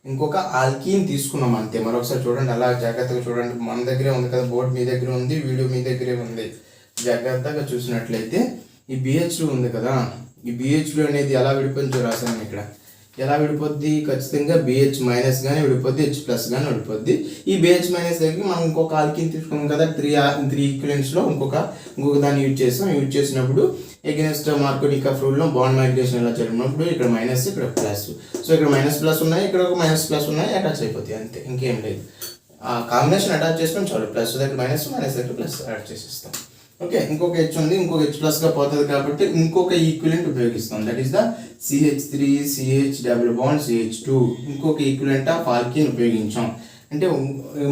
ఇంకొక ఆల్కీన్ తీసుకున్నాం అంతే. మరొకసారి చూడండి, అలా జాగ్రత్తగా చూడండి. మన దగ్గరే ఉంది కదా, బోర్డు మీ దగ్గర ఉంది, వీడియో మీ దగ్గరే ఉంది. జాగ్రత్తగా చూసినట్లయితే ఈ BH2 ఉంది కదా, ఈ BH2 అనేది ఎలా విడిపోయిందో రాసాను ఇక్కడ. ఎలా విడిపోద్ది, ఖచ్చితంగా BH మైనస్ కానీ విడిపోద్ది, H ప్లస్ కానీ విడిపోద్ది. ఈ BH మైనస్ దగ్గరికి మనం ఇంకొక ఆల్కిన్ తీసుకున్నాం కదా, త్రీ ఈక్వలెంట్స్లో ఇంకొక దాన్ని యూజ్ చేసినప్పుడు ఎగెన్స్ట్ మార్కోనిక్ ఆఫ్ రూల్లో బాండ్ మైగ్రేషన్ ఎలా జరిగినప్పుడు ఇక్కడ మైనస్, ఇక్కడ ప్లస్. సో ఇక్కడ మైనస్ ప్లస్ ఉన్నాయి, ఇక్కడ ఒక మైనస్ ప్లస్ ఉన్నాయి, అటాచ్ అయిపోతాయి అంతే, ఇంకేం లేదు. ఆ కాంబినేషన్ అటాచ్ చేసుకొని చాలు, ప్లస్ దగ్గర మైనస్, మైనస్ దగ్గర ప్లస్ యాడ్ చేసేస్తాం. ఓకే, ఇంకొక హెచ్ ఉంది, ఇంకొక హెచ్ ప్లస్గా పోతుంది కాబట్టి ఇంకొక ఈక్విలెంట్ ఉపయోగిస్తాం. That is the CH3 CH double bond CH2. ఇంకొక ఈక్విలెంట్ ఆఫ్ ఆల్కిన్ ఉపయోగించాం. అంటే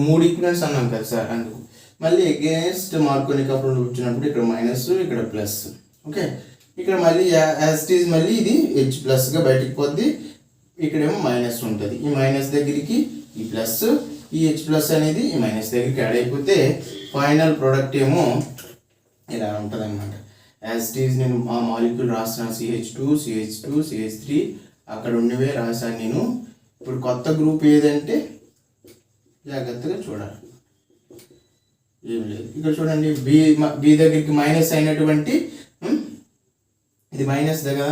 3 ఈక్విలెంట్స్ అన్నాం కదా సార్, అందుకు మళ్ళీ అగేన్స్ట్ మార్కోనిక్ ఆఫ్ రూల్ వచ్చినప్పుడు ఇక్కడ మైనస్, ఇక్కడ ప్లస్. ఓకే, ఇక్కడ మళ్ళీ యాస్టీస్ మళ్ళీ ఇది హెచ్ ప్లస్గా బయటికి పోద్ది, ఇక్కడేమో మైనస్ ఉంటుంది. ఈ మైనస్ దగ్గరికి ఈ ప్లస్, ఈ హెచ్ ప్లస్ అనేది ఈ మైనస్ దగ్గరికి యాడ్ అయిపోతే ఫైనల్ ప్రోడక్ట్ ఏమో ఇలా ఉంటుంది అనమాట. యాస్టీస్ నేను ఆ మాలిక్యూల్ రాస్తాను, CH2 CH3 అక్కడ ఉన్నవే రాశాను నేను. ఇప్పుడు కొత్త గ్రూప్ ఏదంటే జాగ్రత్తగా చూడాలి, ఏం లేదు. ఇక్కడ చూడండి, బి దగ్గరికి మైనస్ అయినటువంటి ఇది మైనస్ దగ్గర,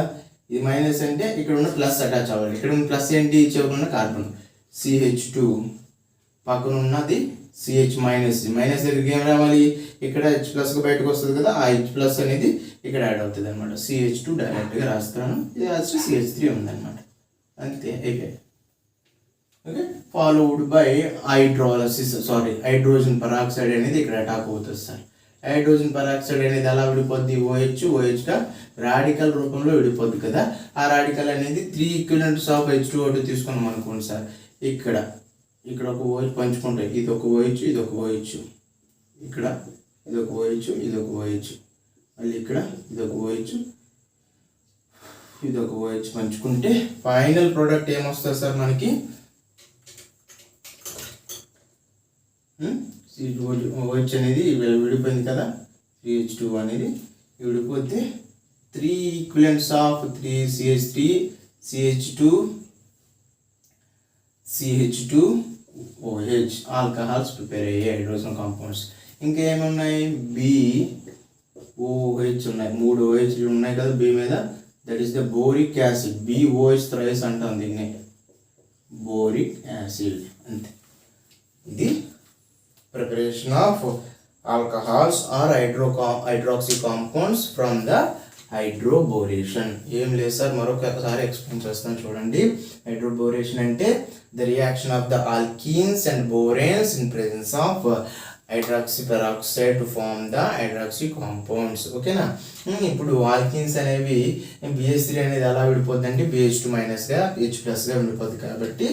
ఇది మైనస్ అంటే ఇక్కడ ఉన్న ప్లస్ అటాచ్ అవ్వాలి. ఇక్కడ ఉన్న ప్లస్ ఏంటి, చివరి ఉన్న కార్బన్ CH2, పక్కన ఉన్నది CH మైనస్. మైనస్ దగ్గరికి ఏం రావాలి, ఇక్కడ హెచ్ ప్లస్గా బయటకు వస్తుంది కదా, ఆ హెచ్ ప్లస్ అనేది ఇక్కడ యాడ్ అవుతుంది అనమాట. CH2 డైరెక్ట్గా రాస్తాను, ఇది CH3 ఉందన్నమాట, అంతే అయిపోయాయి. Okay, followed by hydrogen peroxide అనేది ఇక్కడ అటాక్ అవుతుంది సార్. హైడ్రోజన్ పరాక్సైడ్ అనేది ఎలా విడిపోద్ది, OHగా రాడికల్ రూపంలో విడిపోద్ది కదా. ఆ రాడికల్ అనేది 3 ఈక్విలెంట్స్ ఆఫ్ H2O2 తీసుకున్నాం అనుకోండి సార్. ఇక్కడ ఒక OH పంచుకుంటాయి, ఇది ఒక OH, ఇది ఒక OH, ఇక్కడ ఇది ఒక OH, ఇది ఒక OH, మళ్ళీ ఇక్కడ ఇది ఒక OH, ఇది ఒక OH పంచుకుంటే ఫైనల్ ప్రోడక్ట్ ఏమొస్తుంది సార్ మనకి, OH అనేది విడిపోయింది కదా, CH2 అనేది విడిపోతే 3 equivalents of 3 CH3 CH2 OH alcohols prepare అయ్యాయి, హైడ్రోజన్ కాంపౌండ్స్. ఇంకా ఏమున్నాయి, BOH ఉన్నాయి, 3 OHలు ఉన్నాయి కదా B మీద. That is the boric acid, BOH thrice అంటాం దీన్ని, బోరిక్ యాసిడ్. అంతే, ఇది preparation of alcohols or hydroxy compounds from the హైడ్రోబోరేషన్. ఏం లేదు సార్, మరొకసారి ఎక్స్ప్లెయిన్ చేస్తాను చూడండి. హైడ్రోబోరేషన్ అంటే the reaction of the alkenes and boranes in presence of hydroxy peroxide to form the hydroxy compounds. ఓకేనా. ఇప్పుడు ఆల్కీన్స్ అనేవి BH3 అనేది ఎలా విడిపోద్దంటే BH2 మైనస్గా H ప్లస్గా విడిపోద్ది. కాబట్టి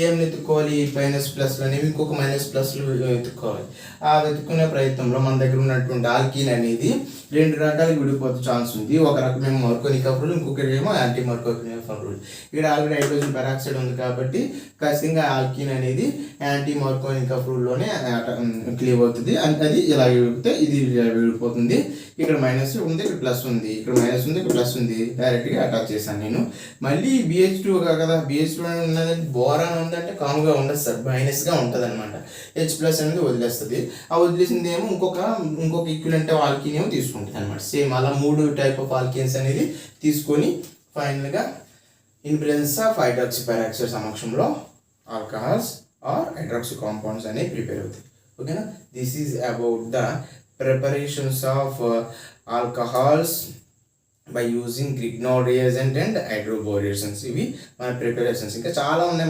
ఏం వెతుక్కోవాలి, మైనస్ ప్లస్లు అనేవి ఇంకొక మైనస్ ప్లస్లు వెతుక్కోవాలి. ఆ వెతుక్కునే ప్రయత్నంలో మన దగ్గర ఉన్నటువంటి ఆల్కీన్ అనేది 2 రకాలుగా విడిపోతే ఛాన్స్ ఉంది. ఒక రకమేమో మార్కోనికఫ్ రూల్, ఇంకొకటేమో యాంటీ మార్కోనికఫ్ రూల్. ఇక్కడ ఆల్రెడీ హైడ్రోజన్ పెరాక్సైడ్ ఉంది కాబట్టి ఖచ్చితంగా ఆల్కీన్ అనేది యాంటీ మార్కోనికఫ్ రూల్లోనే క్లీవ్ అవుతుంది. అది ఇలా విడిపోతే ఇది విడిపోతుంది. ఇక్కడ మైనస్ ఉంది, ఇక్కడ ప్లస్ ఉంది, ఇక్కడ మైనస్ ఉంది, ఇక్కడ ప్లస్ ఉంది. డైరెక్ట్గా అటాచ్ చేశాను నేను. మళ్ళీ BH2 కదా, BH2 ఉన్నదంటే బోరాన్ ఉందంటే కామ్గా ఉండదు సార్, మైనస్గా ఉంటుంది అనమాట. H ప్లస్ అనేది వదిలేస్తుంది. ఆ వదిలేసింది ఏమో ఇంకొక ఈక్వివలెంట్ ఆల్కీన్ ఏమో తీసుకుంటుంది అనమాట. సేమ్ అలా 3 టైప్ ఆఫ్ ఆల్కీన్స్ అనేది తీసుకొని ఫైనల్గా in presence of hydroxy peroxide సమక్షంలో ఆల్కహాల్స్ ఆర్ హైడ్రాక్సీ కాంపౌండ్స్ అనేవి ప్రిపేర్ అవుతాయి. ఓకేనా. This is about the preparations of alcohols by using Grignard reagent and hydroborations. ఇవి మన ప్రిపరేషన్స్. ఇంకా చాలా ఉన్నాయి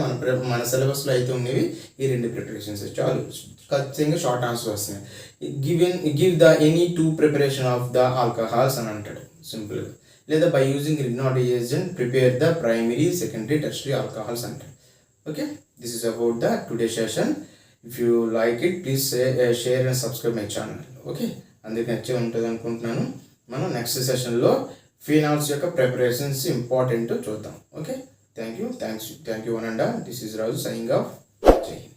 మన సిలబస్లో అయితే ఉన్నవి ఈ 2 ప్రిపరేషన్స్. చాలు, ఖచ్చితంగా షార్ట్ ఆన్సర్ వస్తున్నాయి. Give the any 2 preparation of the alcohols అని అంటాడు సింపుల్గా. లేదా by using Grignard reagent prepare the primary, secondary, tertiary alcohols అంటాడు. Okay, this is about the today session. If you like it, please share and subscribe my channel. Okay, అందరికి నచ్చే ఉంటుంది అనుకుంటున్నాను. మనం నెక్స్ట్ సెషన్లో ఫినాల్స్ యొక్క ప్రిపరేషన్స్ ఇంపార్టెంట్ చూద్దాం. Okay, thank you one and all. This is Raju signing off. జై Hind.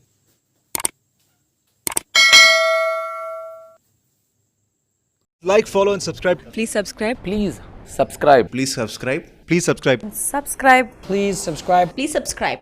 Like, follow and subscribe. Please subscribe. Please subscribe. Please subscribe. Please subscribe. Subscribe. Please subscribe. Please subscribe.